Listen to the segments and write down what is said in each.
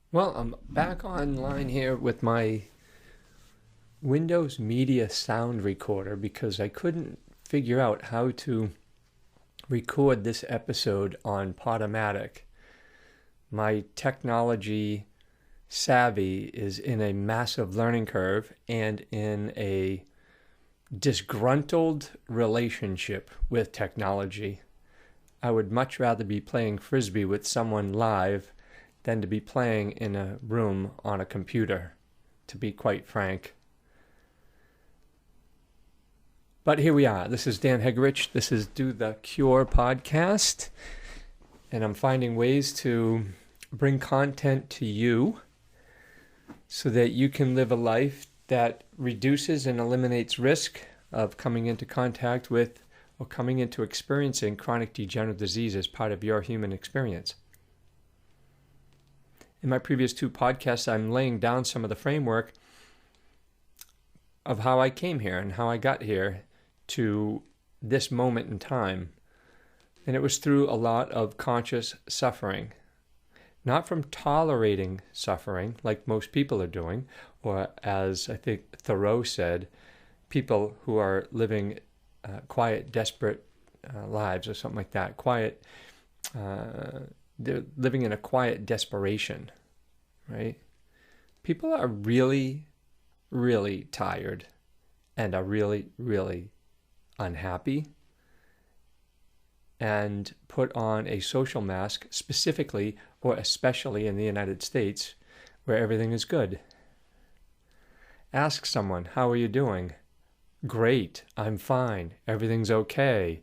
Well, I'm back online here with my Windows Media Sound Recorder because I couldn't figure out how to record this episode on Podomatic. My technology savvy is in a massive learning curve and in a disgruntled relationship with technology. I would much rather be playing Frisbee with someone live than to be playing in a room on a computer, to be quite frank. But here we are. This is Dan Hegerich. This is Do the Cure podcast. And I'm finding ways to bring content to you so that you can live a life that reduces and eliminates risk of coming into contact with or coming into experiencing chronic degenerative disease as part of your human experience. In my previous two podcasts, I'm laying down some of the framework of how I came here and how I got here to this moment in time. And it was through a lot of conscious suffering. Not from tolerating suffering like most people are doing, or as I think Thoreau said, people who are living quiet, desperate lives or something like that. They're living in a quiet desperation, right? People are really, really tired and are really, really unhappy and put on a social mask, specifically or especially in the United States, where everything is good. Ask someone, how are you doing? Great, I'm fine, everything's okay,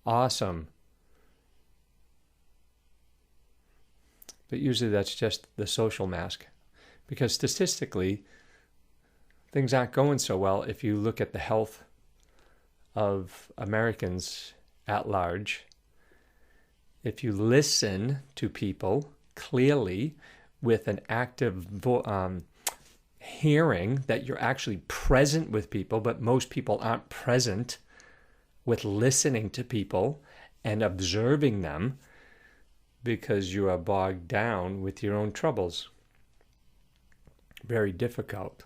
awesome. But usually that's just the social mask, because statistically, things aren't going so well if you look at the health of Americans at large. If you listen to people clearly with an active hearing, that you're actually present with people, but most people aren't present with listening to people and observing them, because you are bogged down with your own troubles. Very difficult.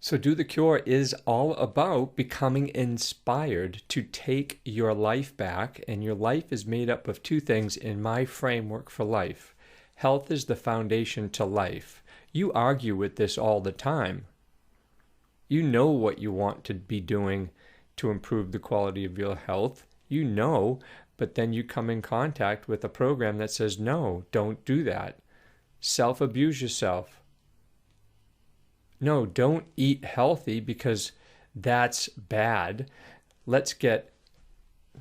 So Do the Cure is all about becoming inspired to take your life back, and your life is made up of two things in my framework for life. Health is the foundation to life. You argue with this all the time. You know what you want to be doing to improve the quality of your health. You know, but then you come in contact with a program that says, no, don't do that. Self-abuse yourself. No, don't eat healthy because that's bad. Let's get,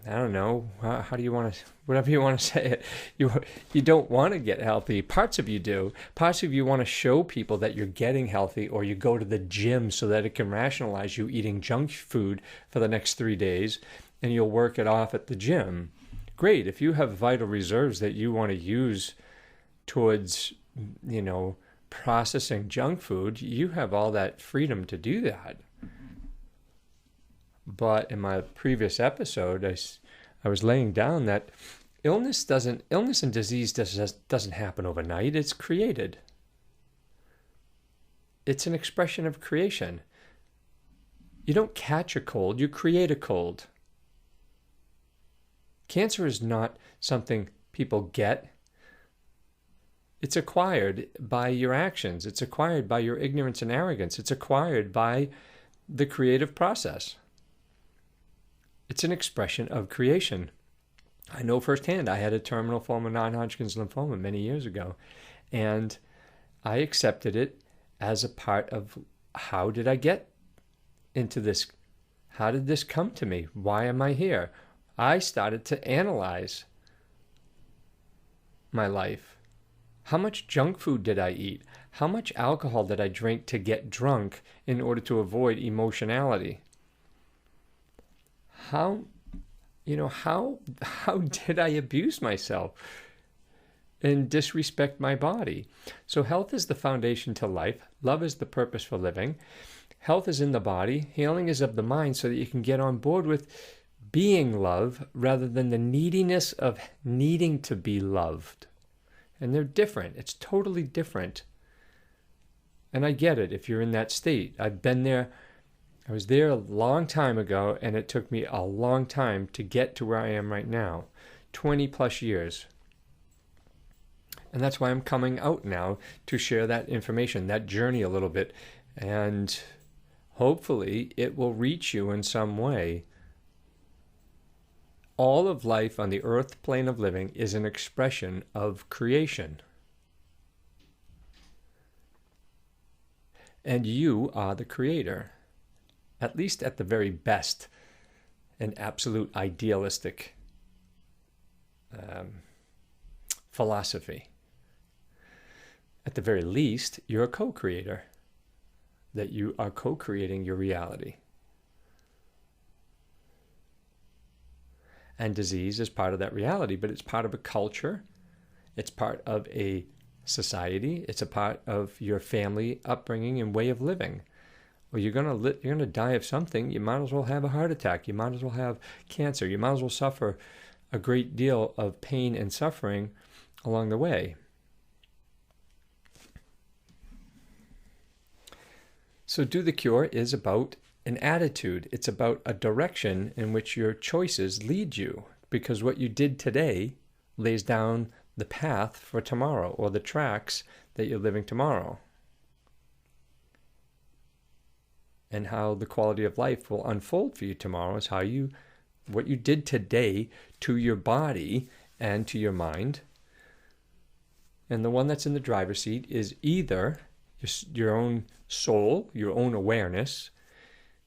I don't know, how do you want to, whatever you want to say it. You don't want to get healthy. Parts of you do. Parts of you want to show people that you're getting healthy, or you go to the gym so that it can rationalize you eating junk food for the next 3 days, and you'll work it off at the gym. Great. If you have vital reserves that you want to use towards, processing junk food, you have all that freedom to do that. But in my previous episode, I was laying down that illness and disease doesn't happen overnight. It's created. It's an expression of creation. You don't catch a cold, you create a cold. Cancer is not something people get. It's acquired by your actions. It's acquired by your ignorance and arrogance. It's acquired by the creative process. It's an expression of creation. I know firsthand. I had a terminal form of non-Hodgkin's lymphoma many years ago, and I accepted it as a part of, how did I get into this? How did this come to me? Why am I here? I started to analyze my life. How much junk food did I eat? How much alcohol did I drink to get drunk in order to avoid emotionality? How did I abuse myself and disrespect my body? So health is the foundation to life. Love is the purpose for living. Health is in the body. Healing is of the mind, so that you can get on board with being love rather than the neediness of needing to be loved. And they're different. It's totally different. And I get it if you're in that state. I've been there. I was there a long time ago, and it took me a long time to get to where I am right now. 20 plus years. And that's why I'm coming out now to share that information, that journey a little bit. And hopefully it will reach you in some way. All of life on the earth plane of living is an expression of creation. And you are the creator, at least at the very best, an absolute idealistic philosophy. At the very least, you're a co-creator, that you are co-creating your reality. And disease is part of that reality, but it's part of a culture. It's part of a society. It's a part of your family upbringing and way of living. Well, you're gonna die of something. You might as well have a heart attack. You might as well have cancer. You might as well suffer a great deal of pain and suffering along the way. So Do the Cure is about an attitude. It's about a direction in which your choices lead you, because what you did today lays down the path for tomorrow, or the tracks that you're living tomorrow. And how the quality of life will unfold for you tomorrow is what you did today to your body and to your mind. And the one that's in the driver's seat is either your own soul, your own awareness.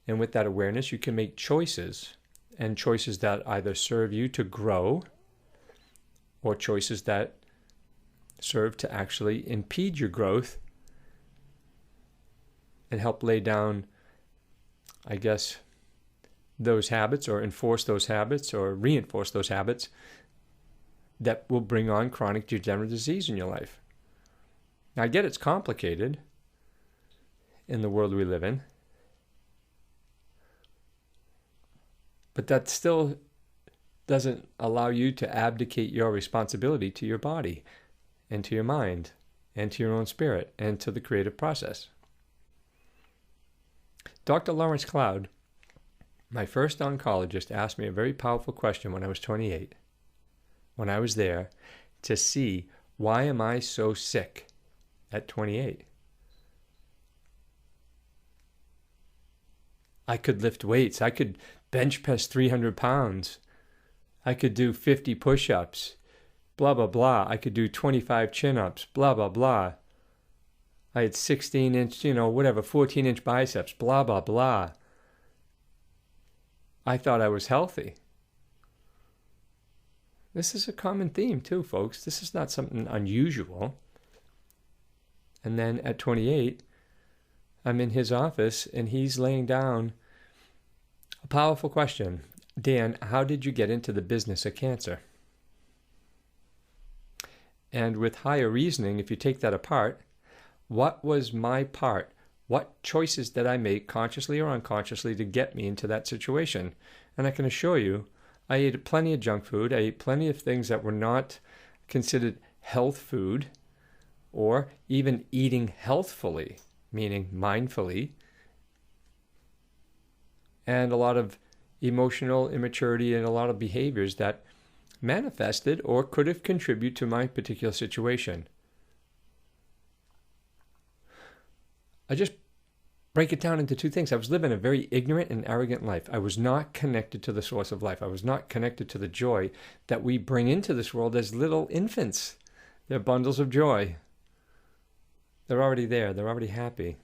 And with that awareness, you can make choices, and choices that either serve you to grow or choices that serve to actually impede your growth and help lay down, I guess, those habits, or enforce those habits, or reinforce those habits that will bring on chronic degenerative disease in your life. Now, I get it's complicated in the world we live in, but that still doesn't allow you to abdicate your responsibility to your body and to your mind and to your own spirit and to the creative process. Dr. Lawrence Cloud, my first oncologist, asked me a very powerful question when I was 28, when I was there to see, why am I so sick at 28? I could lift weights. I could bench press 300 pounds. I could do 50 push-ups, blah, blah, blah. I could do 25 chin-ups, blah, blah, blah. I had 16-inch, 14-inch biceps, blah, blah, blah. I thought I was healthy. This is a common theme too, folks. This is not something unusual. And then at 28, I'm in his office and he's laying down a powerful question. Dan, how did you get into the business of cancer? And with higher reasoning, if you take that apart, what was my part? What choices did I make, consciously or unconsciously, to get me into that situation? And I can assure you, I ate plenty of junk food. I ate plenty of things that were not considered health food, or even eating healthfully, meaning mindfully, and a lot of emotional immaturity and a lot of behaviors that manifested or could have contributed to my particular situation. I just break it down into two things. I was living a very ignorant and arrogant life. I was not connected to the source of life. I was not connected to the joy that we bring into this world as little infants. They're bundles of joy. They're already there. They're already happy.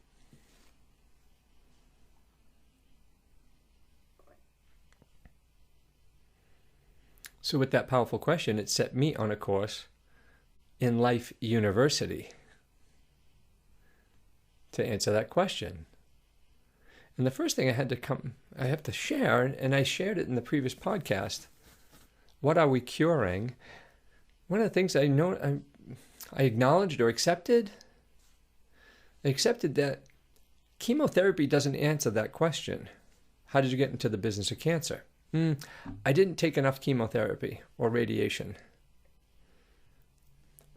So with that powerful question, it set me on a course in Life University to answer that question. And the first thing I have to share, and I shared it in the previous podcast, what are we curing? One of the things I acknowledged or accepted, I accepted that chemotherapy doesn't answer that question. How did you get into the business of cancer? I didn't take enough chemotherapy or radiation.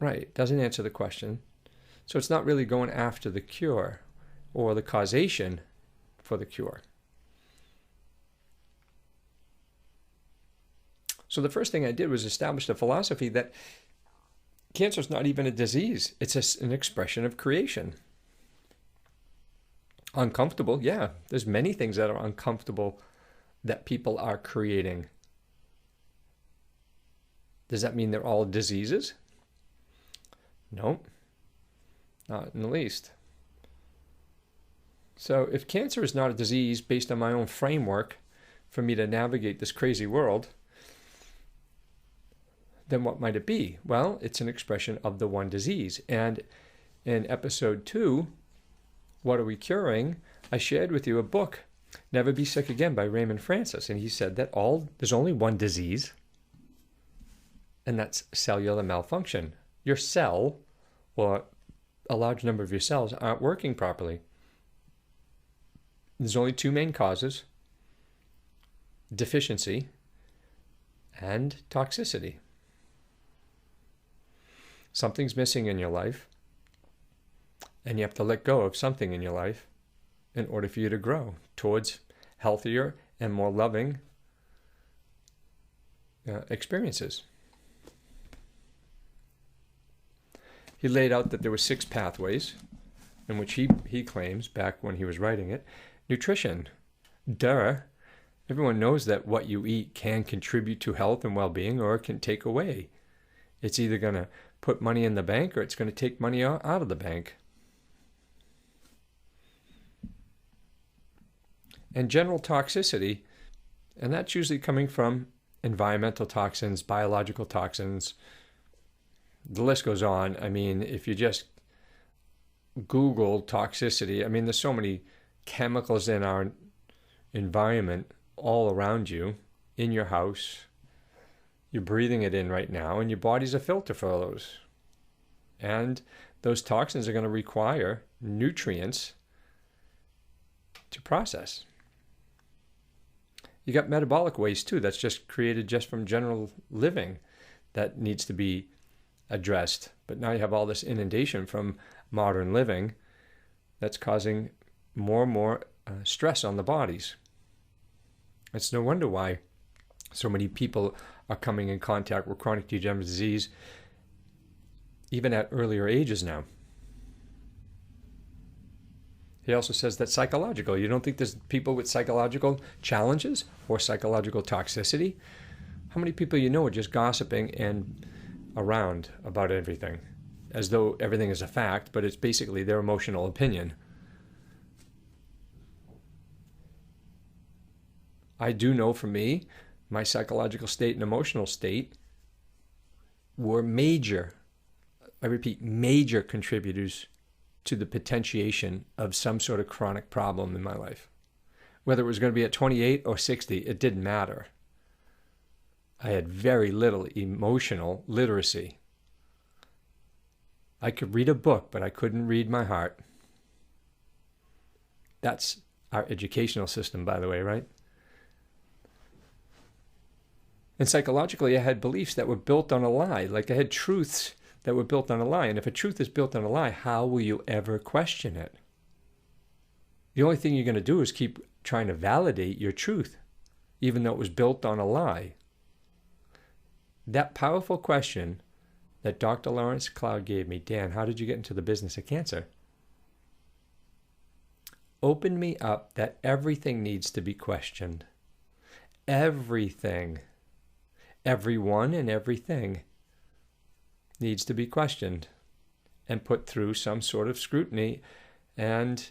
Right, doesn't answer the question. So it's not really going after the cure or the causation for the cure. So the first thing I did was establish a philosophy that cancer is not even a disease. It's an expression of creation. Uncomfortable, yeah. There's many things that are uncomfortable that people are creating. Does that mean they're all diseases? No, not in the least. So if cancer is not a disease based on my own framework for me to navigate this crazy world, then what might it be? Well, it's an expression of the one disease. And in episode 2, What Are We Curing?, I shared with you a book, Never Be Sick Again by Raymond Francis. And he said that there's only one disease, and that's cellular malfunction. Your cell, or a large number of your cells, aren't working properly. There's only 2 main causes: deficiency and toxicity. Something's missing in your life, and you have to let go of something in your life in order for you to grow towards healthier and more loving experiences. He laid out that there were 6 pathways in which he claims, back when he was writing it. Nutrition. Duh. Everyone knows that what you eat can contribute to health and well-being, or it can take away. It's either going to put money in the bank, or it's going to take money out of the bank. And general toxicity, and that's usually coming from environmental toxins, biological toxins. The list goes on. I mean, if you just Google toxicity, I mean, there's so many chemicals in our environment all around you, in your house. You're breathing it in right now, and your body's a filter for those. And those toxins are going to require nutrients to process. You got metabolic waste too, that's just created just from general living, that needs to be addressed. But now you have all this inundation from modern living that's causing more and more stress on the bodies. It's no wonder why so many people are coming in contact with chronic degenerative disease even at earlier ages now. He also says that psychological. You don't think there's people with psychological challenges or psychological toxicity? How many people you know are just gossiping and around about everything, as though everything is a fact, but it's basically their emotional opinion? I do know for me, my psychological state and emotional state were major, I repeat, major contributors to the potentiation of some sort of chronic problem in my life. Whether it was going to be at 28 or 60, it didn't matter. I had very little emotional literacy. I could read a book, but I couldn't read my heart. That's our educational system, by the way, right? And psychologically, I had beliefs that were built on a lie. Like I had truths that were built on a lie. And if a truth is built on a lie, how will you ever question it? The only thing you're going to do is keep trying to validate your truth, even though it was built on a lie. That powerful question that Dr. Lawrence Cloud gave me, Dan, how did you get into the business of cancer? Opened me up that everything needs to be questioned. Everything. Everyone and everything needs to be questioned and put through some sort of scrutiny and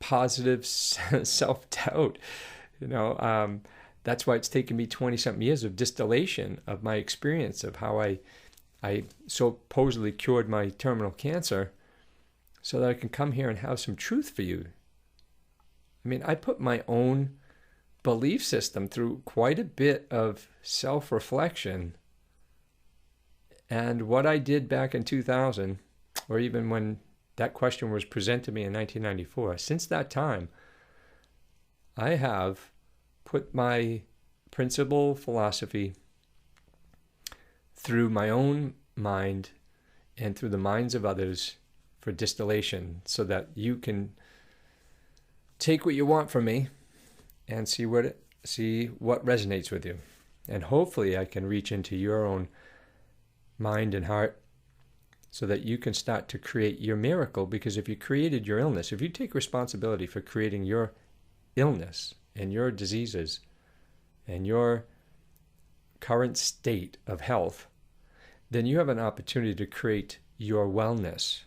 positive self-doubt. That's why it's taken me 20-something years of distillation of my experience of how I supposedly cured my terminal cancer, so that I can come here and have some truth for you. I mean, I put my own belief system through quite a bit of self-reflection. And what I did back in 2000, or even when that question was presented to me in 1994, since that time, I have put my principal philosophy through my own mind and through the minds of others for distillation, so that you can take what you want from me and see what resonates with you. And hopefully I can reach into your own mind and heart so that you can start to create your miracle. Because if you created your illness, if you take responsibility for creating your illness and your diseases and your current state of health, then you have an opportunity to create your wellness.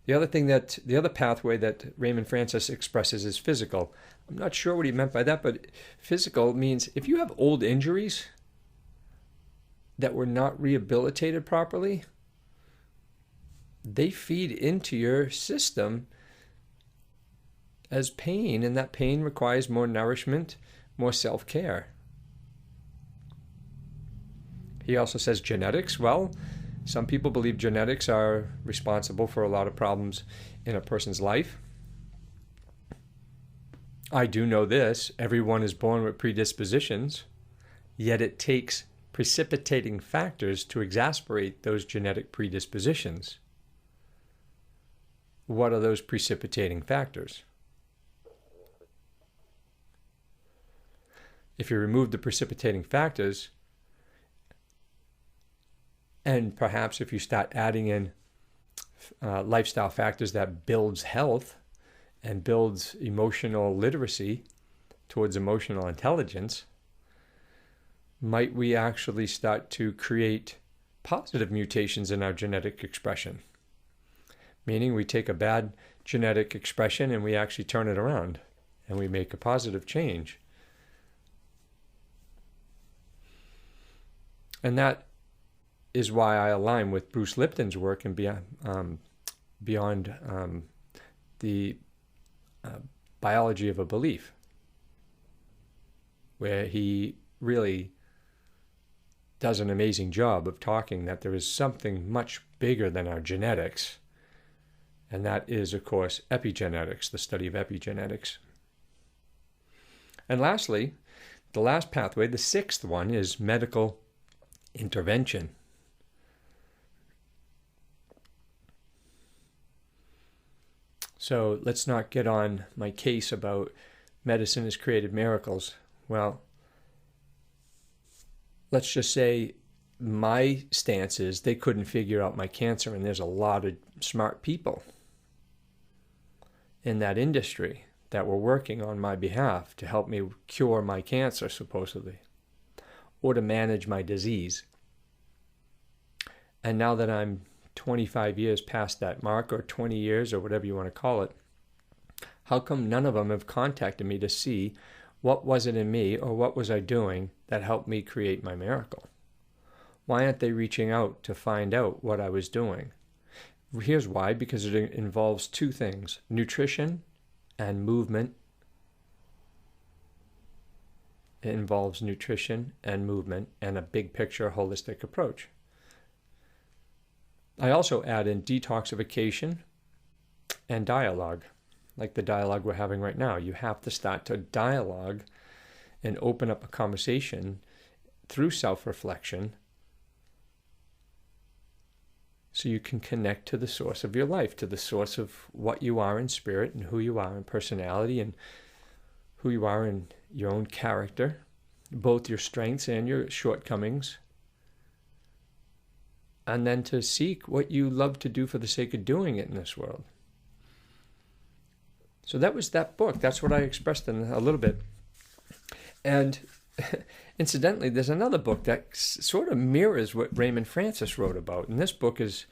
The other pathway that Raymond Francis expresses is physical. I'm not sure what he meant by that, but physical means if you have old injuries that were not rehabilitated properly, they feed into your system as pain, and that pain requires more nourishment, more self-care. He also says genetics. Well, some people believe genetics are responsible for a lot of problems in a person's life. I do know this: everyone is born with predispositions, yet it takes precipitating factors to exacerbate those genetic predispositions. What are those precipitating factors? If you remove the precipitating factors, and perhaps if you start adding in lifestyle factors that builds health and builds emotional literacy towards emotional intelligence, might we actually start to create positive mutations in our genetic expression? Meaning we take a bad genetic expression and we actually turn it around and we make a positive change. And that is why I align with Bruce Lipton's work and beyond the biology of a belief, where he really does an amazing job of talking that there is something much bigger than our genetics, and that is, of course, epigenetics, the study of epigenetics. And lastly, the last pathway, the sixth one, is medical intervention. So let's not get on my case about medicine has created miracles. Well, let's just say my stance is they couldn't figure out my cancer, and there's a lot of smart people in that industry that were working on my behalf to help me cure my cancer, supposedly, or to manage my disease. And now that I'm 25 years past that mark, or 20 years, or whatever you want to call it, how come none of them have contacted me to see what was it in me, or what was I doing that helped me create my miracle? Why aren't they reaching out to find out what I was doing? Here's why: because it involves two things: nutrition and movement. It involves nutrition and movement and a big picture holistic approach. I also add in detoxification and dialogue, like the dialogue we're having right now. You have to start to dialogue and open up a conversation through self-reflection so you can connect to the source of your life, to the source of what you are in spirit and who you are in personality and who you are in your own character, both your strengths and your shortcomings. And then to seek what you love to do for the sake of doing it in this world. So that was that book. That's what I expressed in a little bit. And incidentally, there's another book that sort of mirrors what Raymond Francis wrote about. And this book is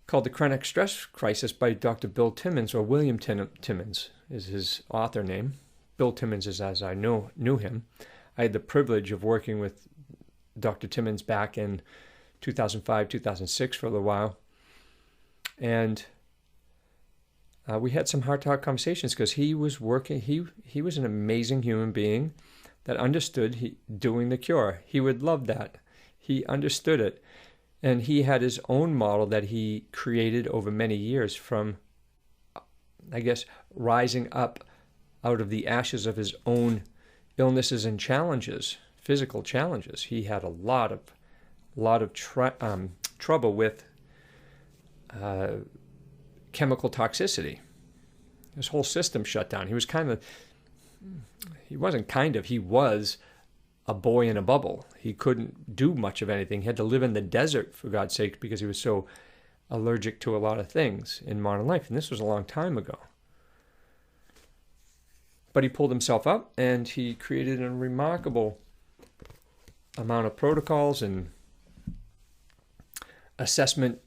called The Chronic Stress Crisis by Dr. Bill Timmons, or William Timmons is his author name. Bill Timmons is as I knew him. I had the privilege of working with Dr. Timmons back in 2005, 2006 for a little while. And we had some heart-to-heart conversations because he was working, he was an amazing human being that understood doing the cure. He would love that. He understood it. And he had his own model that he created over many years from, I guess, rising up out of the ashes of his own illnesses and challenges physical challenges. He had a lot of trouble with chemical toxicity. His whole system shut down. He was a boy in a bubble. He couldn't do much of anything. He had to live in the desert, for God's sake, because he was so allergic to a lot of things in modern life. And this was a long time ago. But he pulled himself up, and he created a remarkable amount of protocols and assessment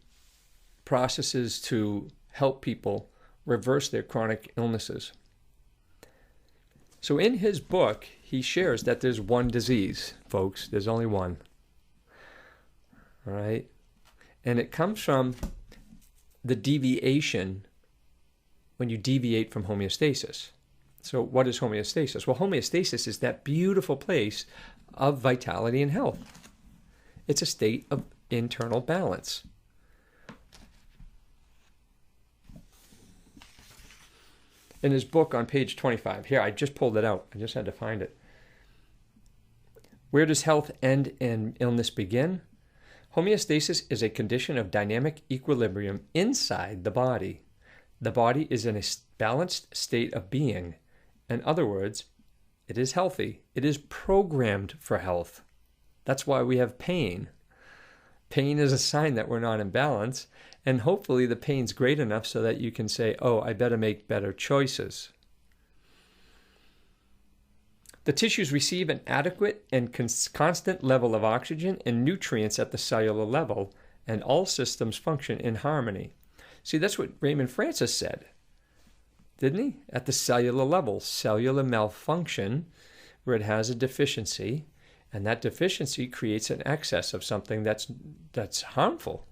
processes to help people reverse their chronic illnesses. So in his book, he shares that there's one disease, folks. There's only one. All right? And it comes from the deviation, when you deviate from homeostasis. So what is homeostasis? Well, homeostasis is that beautiful place of vitality and health. It's a state of internal balance. In his book on page 25, here, I just pulled it out. I just had to find it. Where does health end and illness begin? Homeostasis is a condition of dynamic equilibrium inside the body. The body is in a balanced state of being. In other words, it is healthy. It is programmed for health. That's why we have pain. Pain is a sign that we're not in balance, and hopefully the pain's great enough so that you can say, oh, I better make better choices. The tissues receive an adequate and constant level of oxygen and nutrients at the cellular level, and all systems function in harmony. See, that's what Raymond Francis said, didn't he? At the cellular level, cellular malfunction, where it has a deficiency, and that deficiency creates an excess of something that's harmful.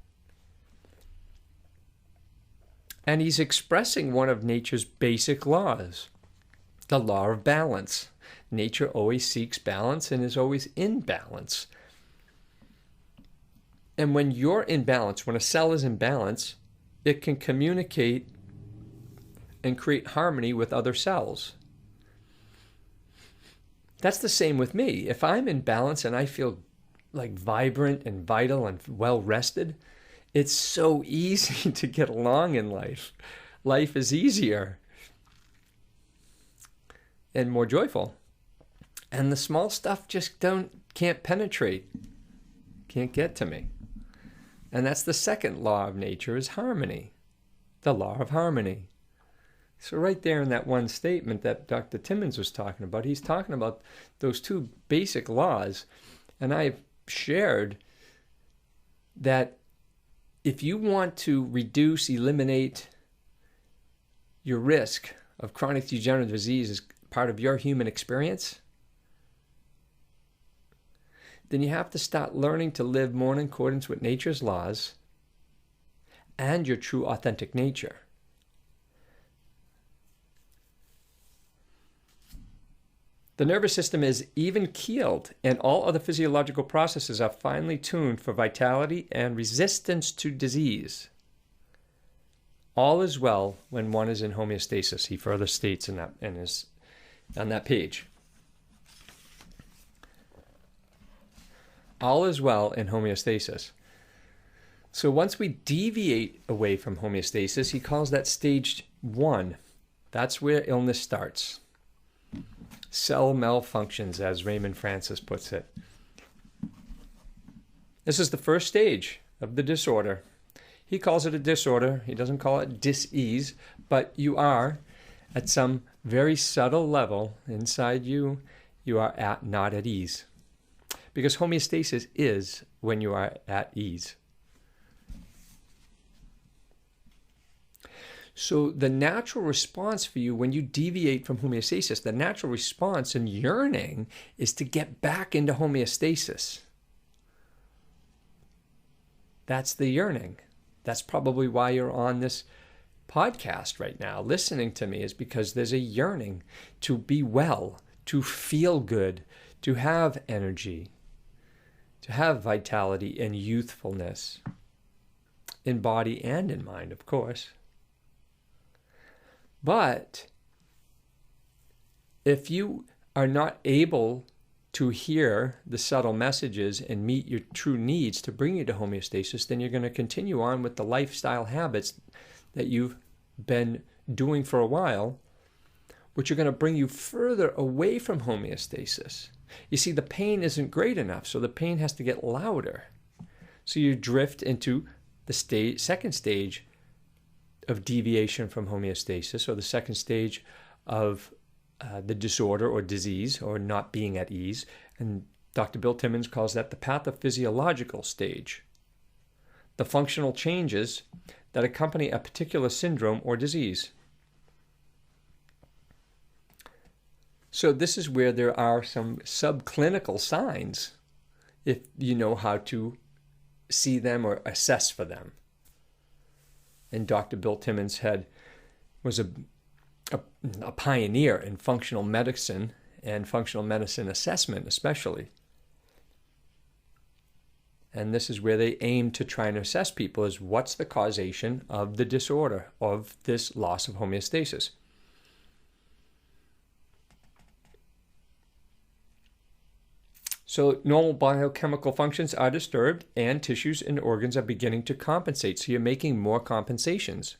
And he's expressing one of nature's basic laws, the law of balance. Nature always seeks balance and is always in balance. And when you're in balance, when a cell is in balance, it can communicate and create harmony with other cells. That's the same with me. If I'm in balance and I feel like vibrant and vital and well rested, it's so easy to get along in life. Life is easier and more joyful. And the small stuff just can't penetrate, can't get to me. And that's the second law of nature, is harmony, the law of harmony. So right there in that one statement that Dr. Timmons was talking about, he's talking about those two basic laws. And I've shared that if you want to eliminate your risk of chronic degenerative disease as part of your human experience, then you have to start learning to live more in accordance with nature's laws and your true authentic nature. The nervous system is even-keeled, and all other physiological processes are finely tuned for vitality and resistance to disease. All is well when one is in homeostasis, he further states on that page. All is well in homeostasis. So once we deviate away from homeostasis, he calls that stage 1. That's where illness starts. Cell malfunctions, as Raymond Francis puts it. This is the first stage of the disorder. He calls it a disorder. He doesn't call it dis-ease, but you are, at some very subtle level inside you, you are not at ease. Because homeostasis is when you are at ease. So the natural response for you when you deviate from homeostasis, the natural response and yearning is to get back into homeostasis. That's the yearning. That's probably why you're on this podcast right now, listening to me, is because there's a yearning to be well, to feel good, to have energy, to have vitality and youthfulness in body and in mind, of course. But if you are not able to hear the subtle messages and meet your true needs to bring you to homeostasis, then you're going to continue on with the lifestyle habits that you've been doing for a while, which are going to bring you further away from homeostasis. You see, the pain isn't great enough, so the pain has to get louder. So you drift into the second stage of deviation from homeostasis, or the second stage of the disorder or disease, or not being at ease. And Dr. Bill Timmons calls that the pathophysiological stage. The functional changes that accompany a particular syndrome or disease. So this is where there are some subclinical signs, if you know how to see them or assess for them. And Dr. Bill Timmons was a pioneer in functional medicine and functional medicine assessment especially. And this is where they aim to try and assess people, is what's the causation of the disorder, of this loss of homeostasis. So normal biochemical functions are disturbed and tissues and organs are beginning to compensate. So you're making more compensations,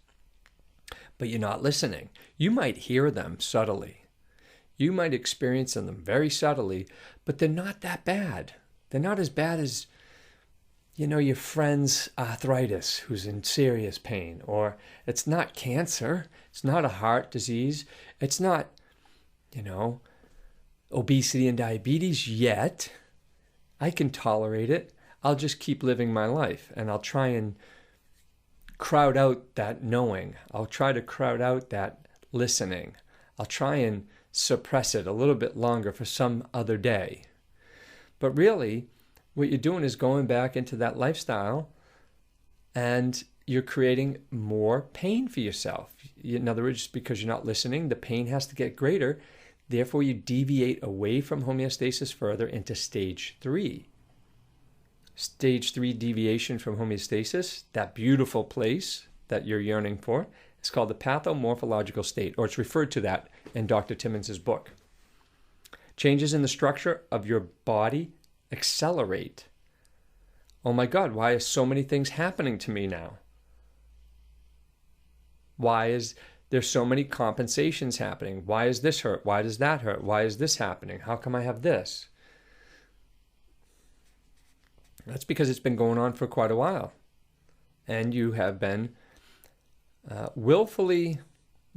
but you're not listening. You might hear them subtly. You might experience them very subtly, but they're not that bad. They're not as bad as, your friend's arthritis who's in serious pain, or it's not cancer. It's not a heart disease. It's not, obesity and diabetes yet. I can tolerate it. I'll just keep living my life, and I'll try and crowd out that knowing. I'll try to crowd out that listening. I'll try and suppress it a little bit longer for some other day. But really, what you're doing is going back into that lifestyle, and you're creating more pain for yourself. In other words, because you're not listening, the pain has to get greater. Therefore, you deviate away from homeostasis further into stage 3. Stage 3 deviation from homeostasis, that beautiful place that you're yearning for, is called the pathomorphological state, or it's referred to that in Dr. Timmons' book. Changes in the structure of your body accelerate. Oh my God, why are so many things happening to me now? Why is there's so many compensations happening? Why is this hurt? Why does that hurt? Why is this happening? How come I have this? That's because it's been going on for quite a while. And you have been willfully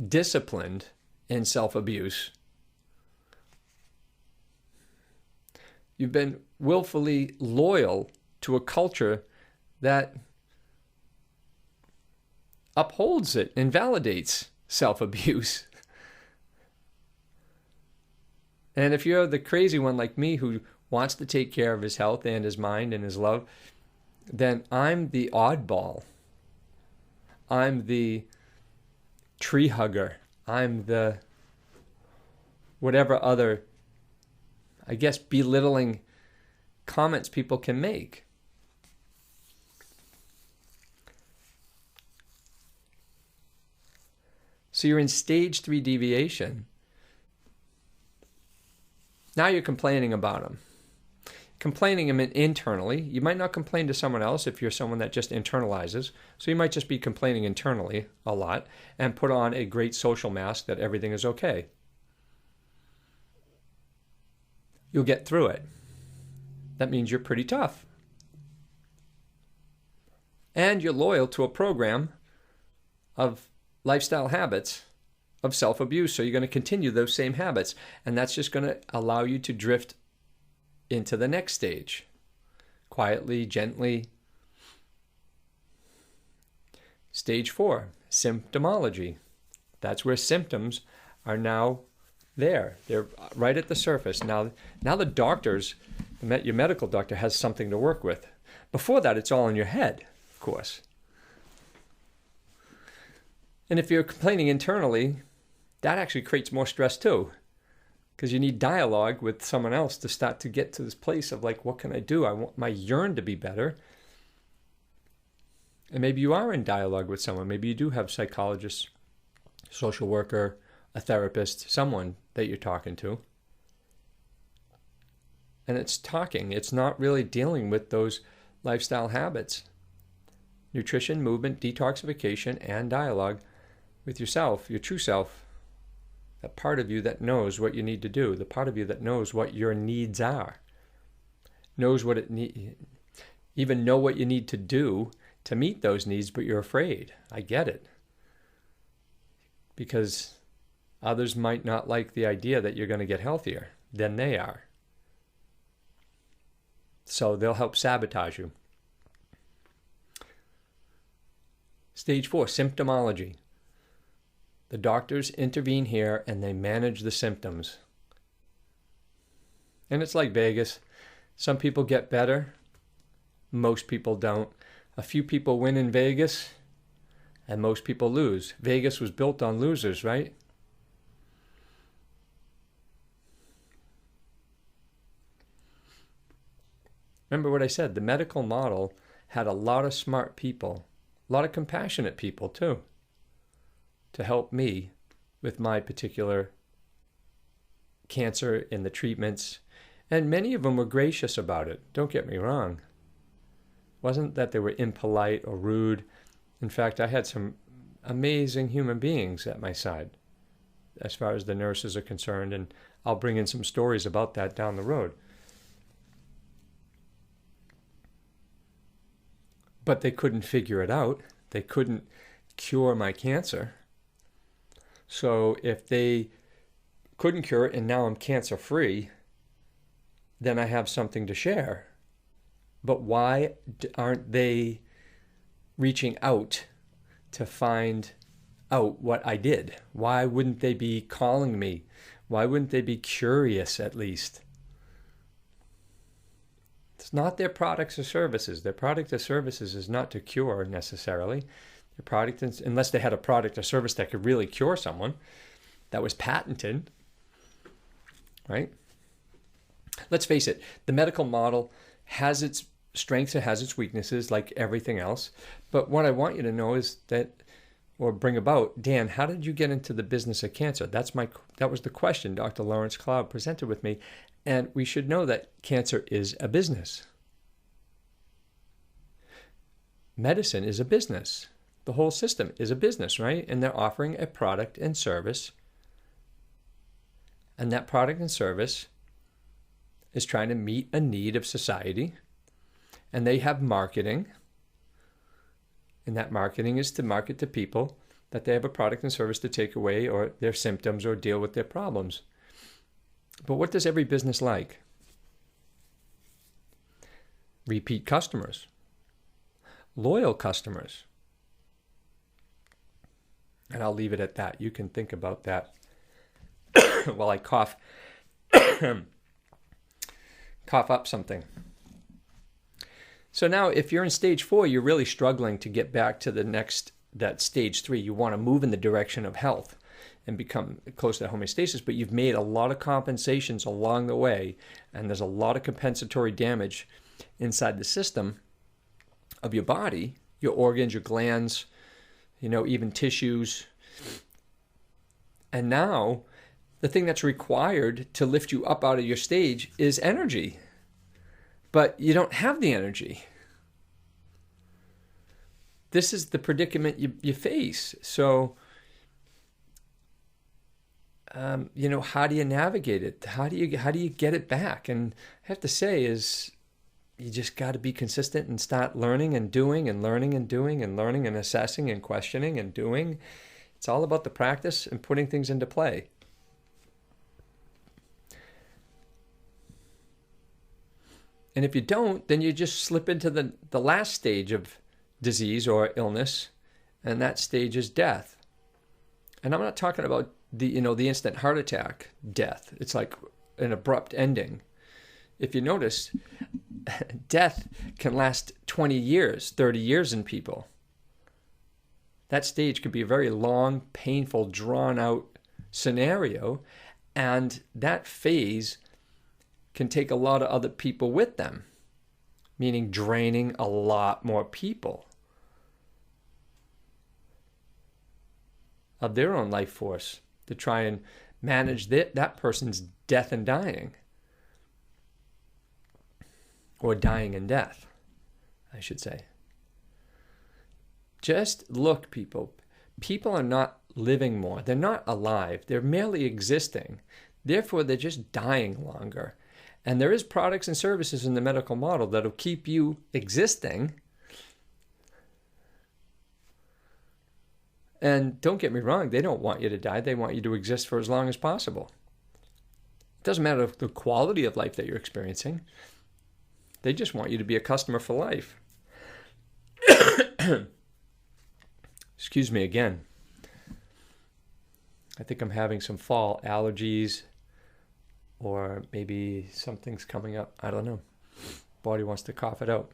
disciplined in self-abuse. You've been willfully loyal to a culture that upholds it and validates self-abuse. And if you're the crazy one like me who wants to take care of his health and his mind and his love, then I'm the oddball. I'm the tree hugger. I'm the whatever other, belittling comments people can make. So you're in stage 3 deviation. Now you're complaining about them. Complaining them internally. You might not complain to someone else if you're someone that just internalizes. So you might just be complaining internally a lot and put on a great social mask that everything is okay. You'll get through it. That means you're pretty tough. And you're loyal to a program of lifestyle habits of self-abuse. So you're going to continue those same habits. And that's just going to allow you to drift into the next stage. Quietly, gently. Stage 4, symptomology. That's where symptoms are now there. They're right at the surface. Now the doctors, your medical doctor has something to work with. Before that, it's all in your head, of course. And if you're complaining internally, that actually creates more stress too, because you need dialogue with someone else to start to get to this place of like, what can I do? I want my yearn to be better. And maybe you are in dialogue with someone. Maybe you do have a psychologist, social worker, a therapist, someone that you're talking to. And it's not really dealing with those lifestyle habits. Nutrition, movement, detoxification, and dialogue with yourself, your true self. That part of you that knows what you need to do, the part of you that knows what your needs are, knows what it even know what you need to do to meet those needs, but you're afraid. I get it. Because others might not like the idea that you're going to get healthier than they are. So they'll help sabotage you. Stage 4, symptomology. The doctors intervene here and they manage the symptoms. And it's like Vegas. Some people get better. Most people don't. A few people win in Vegas and most people lose. Vegas was built on losers, right? Remember what I said, the medical model had a lot of smart people, a lot of compassionate people too, to help me with my particular cancer and the treatments. And many of them were gracious about it. Don't get me wrong. It wasn't that they were impolite or rude. In fact, I had some amazing human beings at my side as far as the nurses are concerned. And I'll bring in some stories about that down the road. But they couldn't figure it out. They couldn't cure my cancer. So if they couldn't cure it and now I'm cancer-free, then I have something to share. But why aren't they reaching out to find out what I did? Why wouldn't they be calling me? Why wouldn't they be curious at least? It's not their products or services. Their product or services is not to cure necessarily. Their product, unless they had a product or service that could really cure someone, that was patented, right? Let's face it, the medical model has its strengths, it has its weaknesses like everything else. But what I want you to know is that, or bring about, Dan, how did you get into the business of cancer? That was the question Dr. Lawrence Cloud presented with me. And we should know that cancer is a business. Medicine is a business. The whole system is a business, right? And they're offering a product and service. And that product and service is trying to meet a need of society. And they have marketing. And that marketing is to market to people that they have a product and service to take away or their symptoms or deal with their problems. But what does every business like? Repeat customers. Loyal customers. And I'll leave it at that. You can think about that while I cough up something. So now if you're in stage 4, you're really struggling to get back to that stage 3. You want to move in the direction of health and become close to homeostasis, but you've made a lot of compensations along the way, and there's a lot of compensatory damage inside the system of your body, your organs, your glands, even tissues. And now the thing that's required to lift you up out of your stage is energy. But you don't have the energy. This is the predicament you face. So, how do you navigate it? How do you get it back? And I have to say is you just got to be consistent and start learning and doing and learning and doing and learning and assessing and questioning and doing. It's all about the practice and putting things into play. And if you don't, then you just slip into the last stage of disease or illness, and that stage is death. And I'm not talking about the instant heart attack death. It's like an abrupt ending. If you notice, death can last 20 years, 30 years in people. That stage can be a very long, painful, drawn-out scenario, and that phase can take a lot of other people with them, meaning draining a lot more people of their own life force to try and manage that person's death and dying. or dying in death, I should say. Just look, people. People are not living more. They're not alive. They're merely existing. Therefore, they're just dying longer. And there is products and services in the medical model that'll keep you existing. And don't get me wrong, they don't want you to die. They want you to exist for as long as possible. It doesn't matter the quality of life that you're experiencing. They just want you to be a customer for life. Excuse me again. I think I'm having some fall allergies, or maybe something's coming up. I don't know. Body wants to cough it out.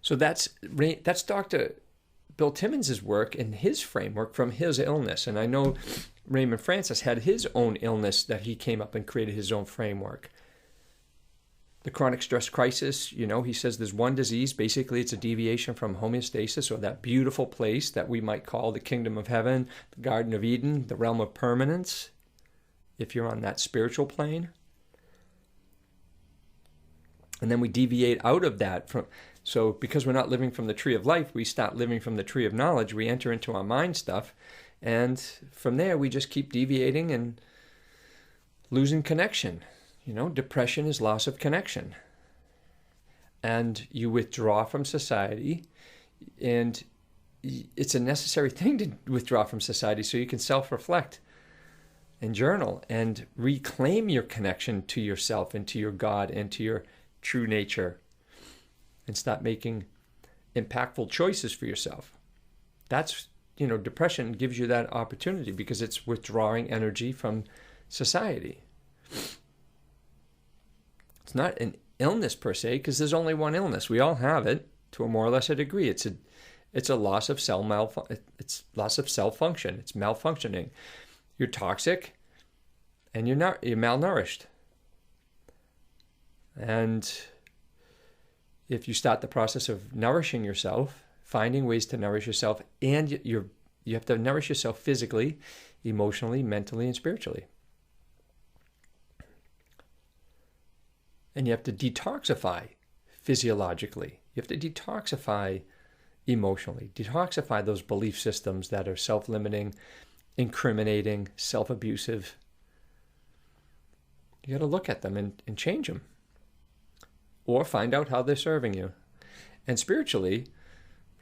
So that's Dr. Bill Timmons' work and his framework from his illness. And I know Raymond Francis had his own illness that he came up and created his own framework. The chronic stress crisis, he says there's one disease. Basically, it's a deviation from homeostasis, or that beautiful place that we might call the kingdom of heaven, the Garden of Eden, the realm of permanence, if you're on that spiritual plane. And then we deviate out of that. So because we're not living from the tree of life, we start living from the tree of knowledge. We enter into our mind stuff. And from there, we just keep deviating and losing connection. Depression is loss of connection. And you withdraw from society. And it's a necessary thing to withdraw from society so you can self-reflect and journal and reclaim your connection to yourself and to your God and to your true nature, and start making impactful choices for yourself. That's, depression gives you that opportunity because it's withdrawing energy from society. It's not an illness per se, because there's only one illness. We all have it to a more or less a degree. It's a loss of it's loss of cell function. It's malfunctioning. You're toxic, and you're malnourished. And if you start the process of nourishing yourself, finding ways to nourish yourself, and you have to nourish yourself physically, emotionally, mentally, and spiritually. And you have to detoxify physiologically. You have to detoxify emotionally, detoxify those belief systems that are self-limiting, incriminating, self-abusive. You got to look at them and change them. Or find out how they're serving you. And spiritually,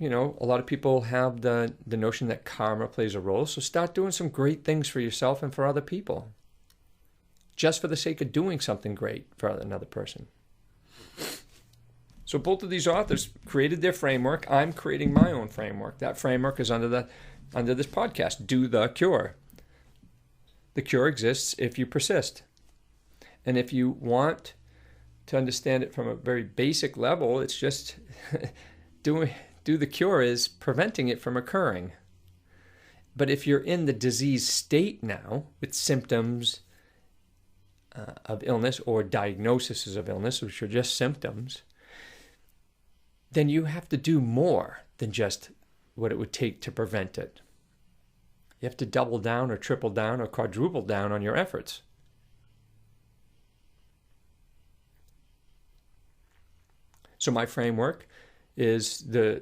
a lot of people have the notion that karma plays a role. So start doing some great things for yourself and for other people, just for the sake of doing something great for another person. So both of these authors created their framework. I'm creating my own framework. That framework is under this podcast, Do the Cure. The cure exists if you persist. And if you want to understand it from a very basic level, it's just do the cure is preventing it from occurring. But if you're in the disease state now with symptoms of illness or diagnoses of illness, which are just symptoms, then you have to do more than just what it would take to prevent it. You have to double down or triple down or quadruple down on your efforts. So my framework is the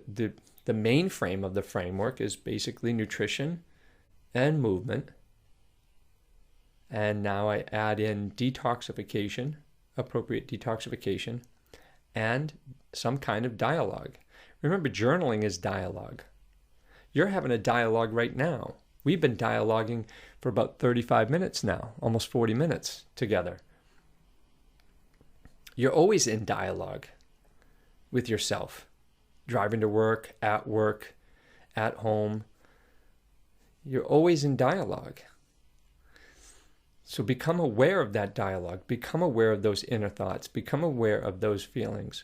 main frame of the framework is basically nutrition and movement. And now I add in detoxification, appropriate detoxification, and some kind of dialogue. Remember, journaling is dialogue. You're having a dialogue right now. We've been dialoguing for about 35 minutes now, almost 40 minutes together. You're always in dialogue with yourself, driving to work, at home. You're always in dialogue. So become aware of that dialogue. Become aware of those inner thoughts. Become aware of those feelings.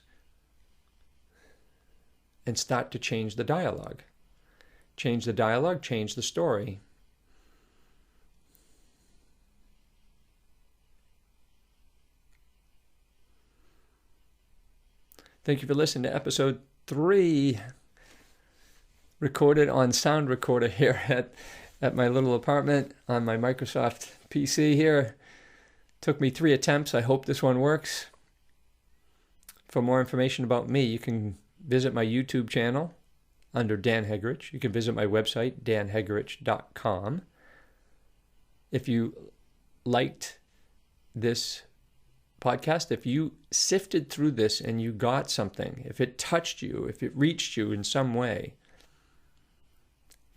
And start to change the dialogue. Change the dialogue, change the story. Thank you for listening to episode 3, recorded on sound recorder here at my little apartment on my Microsoft PC here. Took me 3 attempts. I hope this one works. For more information about me, you can visit my YouTube channel under Dan Hegerich. You can visit my website, danhegerich.com. If you liked this podcast, if you sifted through this and you got something, if it touched you, if it reached you in some way,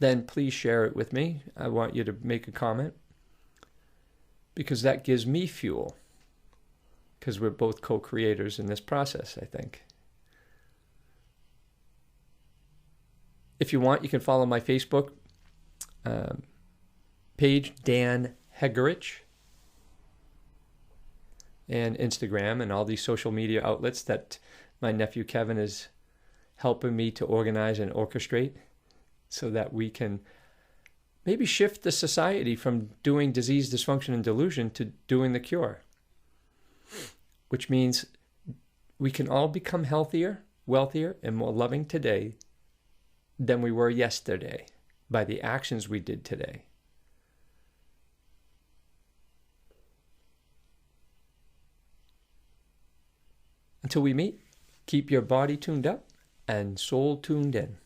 then please share it with me. I want you to make a comment because that gives me fuel, because we're both co-creators in this process, I think. If you want, you can follow my Facebook page, Dan Hegerich, and Instagram and all these social media outlets that my nephew Kevin is helping me to organize and orchestrate so that we can maybe shift the society from doing disease, dysfunction, and delusion to doing the cure, which means we can all become healthier, wealthier, and more loving today than we were yesterday by the actions we did today. Until we meet, keep your body tuned up and soul tuned in.